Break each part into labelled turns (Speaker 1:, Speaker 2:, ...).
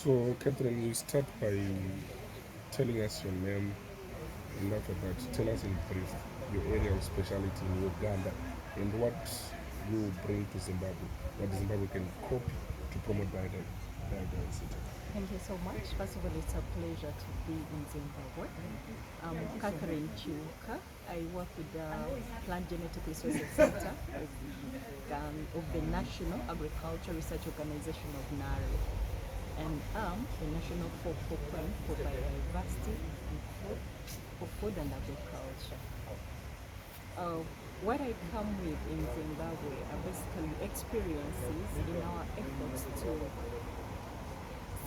Speaker 1: So, Catherine, you start by telling us your name, and after that, tell us in brief your area of specialty in Uganda and what you bring to Zimbabwe, what Zimbabwe can copy to promote biodiversity.
Speaker 2: Thank you so much. First of all, it's a pleasure to be in Zimbabwe. I'm Catherine Chiuka. I work with the Plant Genetic Resources Center of the National Agriculture Research Organization of NARI. And I'm the national focal point for biodiversity and for food and agriculture. What I come with in Zimbabwe are basically experiences in our efforts to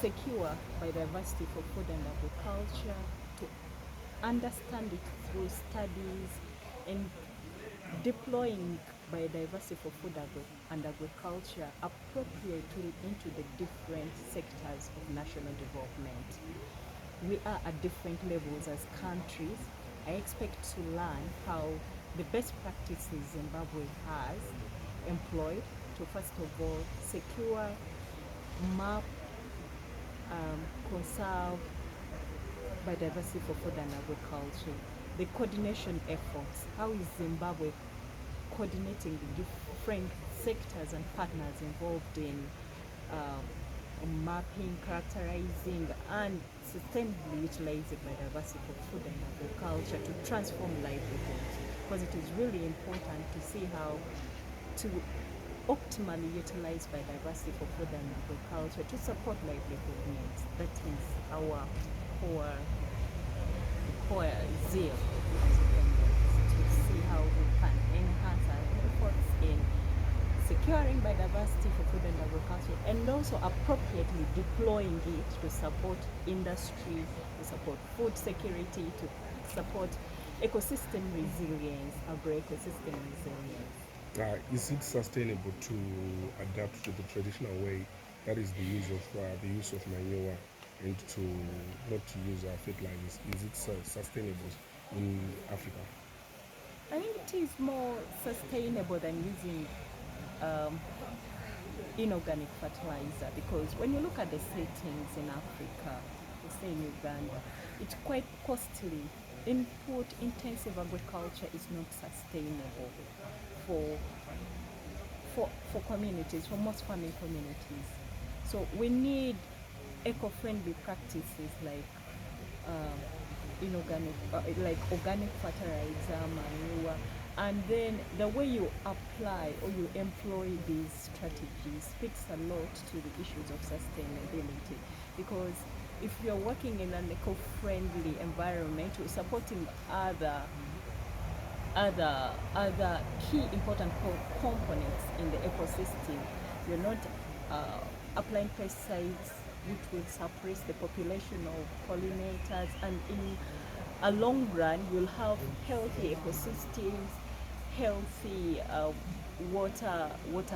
Speaker 2: secure biodiversity for food and agriculture, to understand it through studies, and deploying biodiversity for food and agriculture appropriately into the different sectors of national development. We are at different levels as countries. I expect to learn how the best practices Zimbabwe has employed to first of all secure, map, conserve biodiversity for food and agriculture. The coordination efforts. How is Zimbabwe coordinating the different sectors and partners involved in mapping, characterizing, and sustainably utilizing biodiversity for food and agriculture to transform livelihoods? Because it is really important to see how to optimally utilize biodiversity for food and agriculture to support livelihood needs. That is our core zeal to see how we can enhance our efforts in securing biodiversity for food and agriculture, and also appropriately deploying it to support industry, to support food security, to support ecosystem resilience, agro-ecosystem resilience.
Speaker 1: Is it sustainable to adapt to the traditional way, that is the use of manure, and to not to use fertilizers? Is it sustainable in Africa?
Speaker 2: I think it is more sustainable than using inorganic fertilizer, because when you look at the settings in Africa, say in Uganda, it's quite costly. Input intensive agriculture is not sustainable for communities, for most farming communities. So we need eco-friendly practices like inorganic, like organic fertilizer, manure, and then the way you apply or you employ these strategies speaks a lot to the issues of sustainability, because if you're working in an eco-friendly environment, you're supporting other key important components in the ecosystem. You're not applying pesticides which will suppress the population of pollinators, and in a long run you'll have healthy ecosystems, healthy water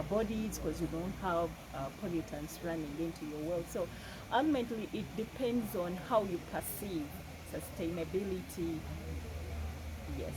Speaker 2: bodies, because you don't have pollutants running into your well. So ultimately it depends on how you perceive sustainability. Yes.